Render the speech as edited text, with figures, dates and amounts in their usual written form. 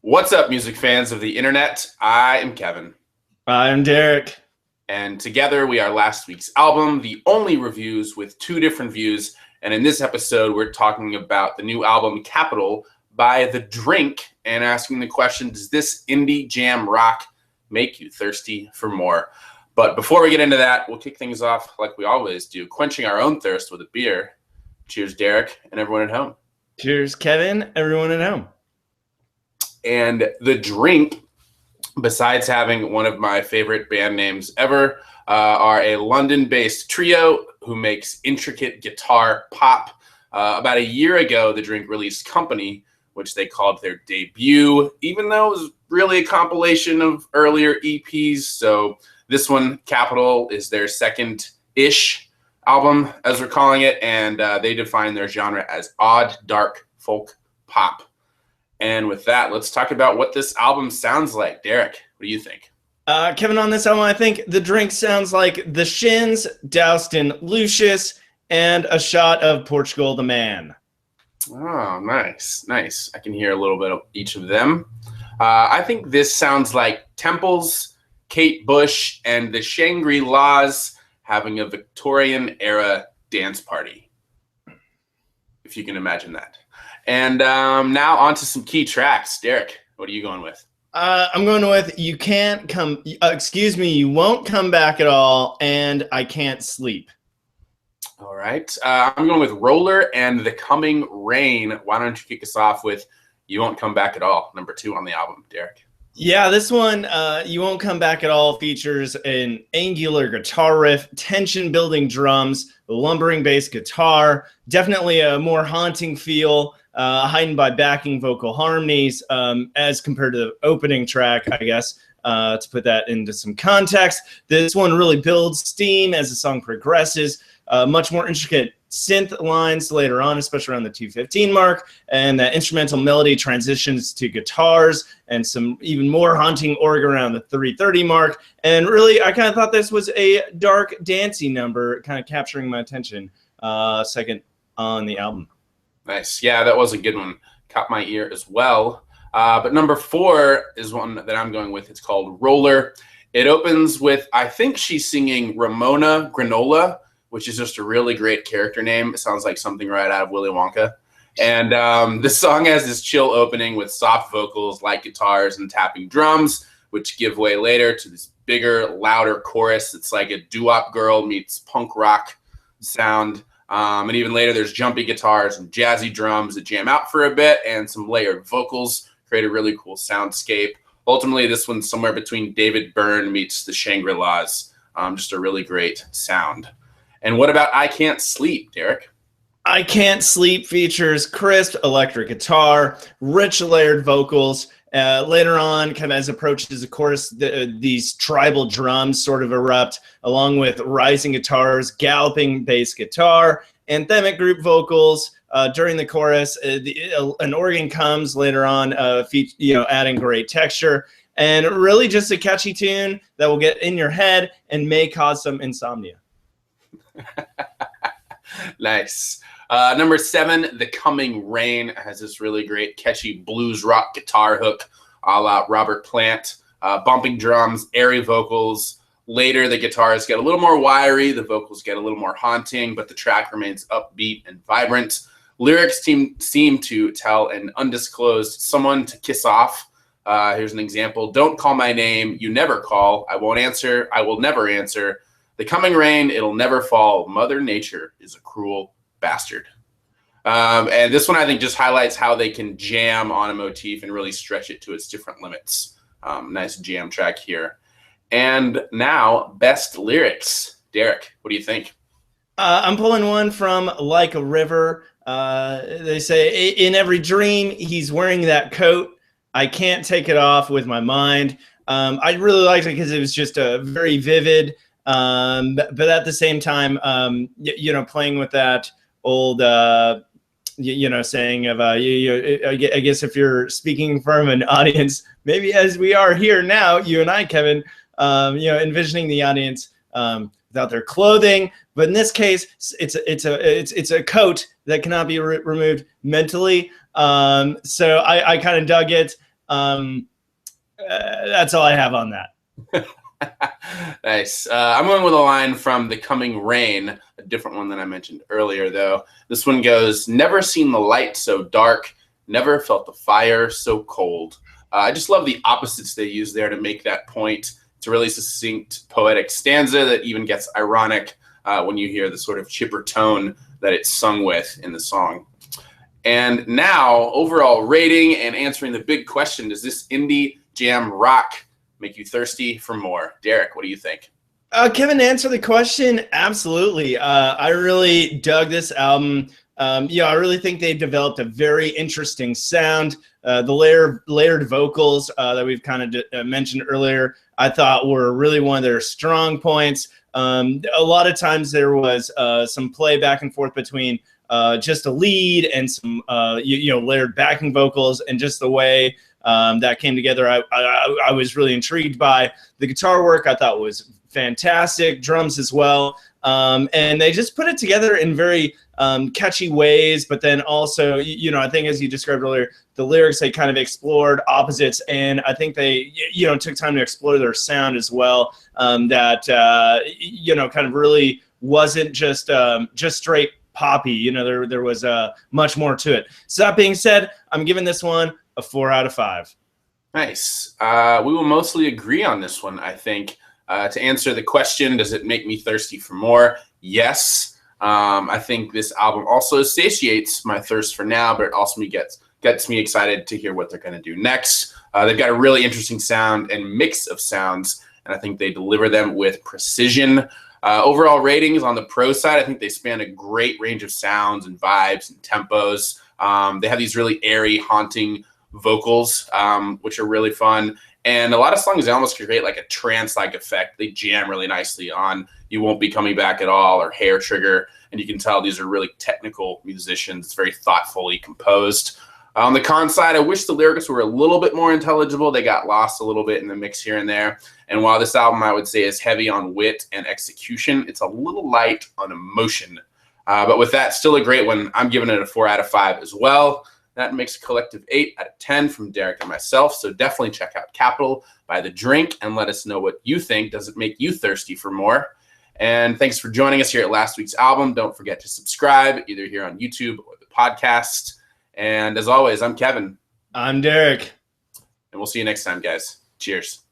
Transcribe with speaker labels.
Speaker 1: What's up, music fans of the internet? I am Kevin.
Speaker 2: I'm Derek.
Speaker 1: And together we are last week's album, the only reviews with two different views. And in this episode, we're talking about the new album, Capital, by The Drink, and asking the question, does this indie jam rock make you thirsty for more? But before we get into that, we'll kick things off like we always do, quenching our own thirst with a beer. Cheers, Derek, and everyone at home.
Speaker 2: Cheers, Kevin, everyone at home.
Speaker 1: And The Drink, besides having one of my favorite band names ever, are a London-based trio who makes intricate guitar pop. About a year ago, The Drink released Company, which they called their debut, even though it was really a compilation of earlier EPs. So this one, Capital, is their second-ish album, as we're calling it, and they define their genre as odd, dark, folk pop. And with that, let's talk about what this album sounds like. Derek, what do you think?
Speaker 2: Kevin, on this album, I think The Drink sounds like The Shins, doused in Lucius, and a shot of Portugal the Man.
Speaker 1: Oh, nice. I can hear a little bit of each of them. I think this sounds like Temples, Kate Bush, and the Shangri-Las having a Victorian Era dance party, if you can imagine that. And now on to some key tracks. Derek, what are you going with?
Speaker 2: I'm going with You Won't Come Back at All, and I Can't Sleep.
Speaker 1: All right. I'm going with Roller and The Coming Rain. Why don't you kick us off with You Won't Come Back at All, number 2 on the album, Derek?
Speaker 2: Yeah, this one, You Won't Come Back at All, features an angular guitar riff, tension-building drums, lumbering bass guitar, definitely a more haunting feel, heightened by backing vocal harmonies as compared to the opening track, I guess. To put that into some context, this one really builds steam as the song progresses. Much more intricate synth lines later on, especially around the 2:15 mark, and that instrumental melody transitions to guitars and some even more haunting organ around the 3:30 mark. And really, I kind of thought this was a dark, dancey number, kind of capturing my attention second on the album.
Speaker 1: Nice. Yeah, that was a good one. Caught my ear as well. But number 4 is one that I'm going with. It's called Roller. It opens with, I think she's singing Ramona Granola, which is just a really great character name. It sounds like something right out of Willy Wonka. And the song has this chill opening with soft vocals, light guitars, and tapping drums, which give way later to this bigger, louder chorus. It's like a doo-wop girl meets punk rock sound. And even later, there's jumpy guitars and jazzy drums that jam out for a bit, and some layered vocals create a really cool soundscape. Ultimately, this one's somewhere between David Byrne meets the Shangri-Las. Just a really great sound. And what about I Can't Sleep, Derek?
Speaker 2: I Can't Sleep features crisp electric guitar, rich layered vocals. Later on, kind of as approaches the chorus, these tribal drums sort of erupt, along with rising guitars, galloping bass guitar, anthemic group vocals. During the chorus, an organ comes later on, adding great texture, and really just a catchy tune that will get in your head and may cause some insomnia.
Speaker 1: Nice. Number 7, The Coming Rain, has this really great catchy blues rock guitar hook a la Robert Plant, bumping drums, airy vocals. Later, the guitars get a little more wiry, the vocals get a little more haunting, but the track remains upbeat and vibrant. Lyrics seem to tell an undisclosed someone to kiss off. Here's an example. Don't call my name, you never call. I won't answer, I will never answer. The coming rain, it'll never fall. Mother Nature is a cruel bastard. And this one, I think, just highlights how they can jam on a motif and really stretch it to its different limits. Nice jam track here. And now, best lyrics. Derek, what do you think?
Speaker 2: I'm pulling one from Like a River. They say, in every dream, he's wearing that coat. I can't take it off with my mind. I really liked it because it was just a very vivid, but at the same time, playing with that old, saying of, I guess if you're speaking from an audience, maybe as we are here now, you and I, Kevin, envisioning the audience without their clothing, but in this case, it's a coat that cannot be removed mentally. So I kind of dug it. That's all I have on that.
Speaker 1: Nice. I'm going with a line from The Coming Rain, a different one than I mentioned earlier, though. This one goes, never seen the light so dark, never felt the fire so cold. I just love the opposites they use there to make that point. It's a really succinct, poetic stanza that even gets ironic when you hear the sort of chipper tone that it's sung with in the song. And now, overall rating and answering the big question, does this indie jam rock make you thirsty for more? Derek, what do you think?
Speaker 2: Kevin, to answer the question, absolutely. I really dug this album. I really think they've developed a very interesting sound. The layered vocals that we've kind of mentioned earlier, I thought were really one of their strong points. A lot of times there was some play back and forth between just a lead and some layered backing vocals, and just the way that came together, I was really intrigued by. The guitar work I thought was fantastic, drums as well, and they just put it together in very catchy ways. But then also, I think as you described earlier, the lyrics, they kind of explored opposites, and I think they took time to explore their sound as well. That kind of really wasn't just straight poppy. There was much more to it. So that being said, I'm giving this one a 4 out of 5.
Speaker 1: Nice. We will mostly agree on this one, I think. To answer the question, does it make me thirsty for more? Yes. I think this album also satiates my thirst for now, but it also gets me excited to hear what they're going to do next. They've got a really interesting sound and mix of sounds, and I think they deliver them with precision. Overall ratings on the pro side, I think they span a great range of sounds and vibes and tempos. They have these really airy, haunting vocals, which are really fun. And a lot of songs, they almost create like a trance-like effect. They jam really nicely on You Won't Be Coming Back at All or Hair Trigger. And you can tell these are really technical musicians. It's very thoughtfully composed. On the con side, I wish the lyrics were a little bit more intelligible. They got lost a little bit in the mix here and there. And while this album, I would say, is heavy on wit and execution, it's a little light on emotion. But with that, still a great one. I'm giving it a 4 out of 5 as well. That makes a collective 8 out of 10 from Derek and myself. So definitely check out Capital by The Drink and let us know what you think. Does it make you thirsty for more? And thanks for joining us here at last week's album. Don't forget to subscribe either here on YouTube or the podcast. And as always, I'm Kevin.
Speaker 2: I'm Derek.
Speaker 1: And we'll see you next time, guys. Cheers.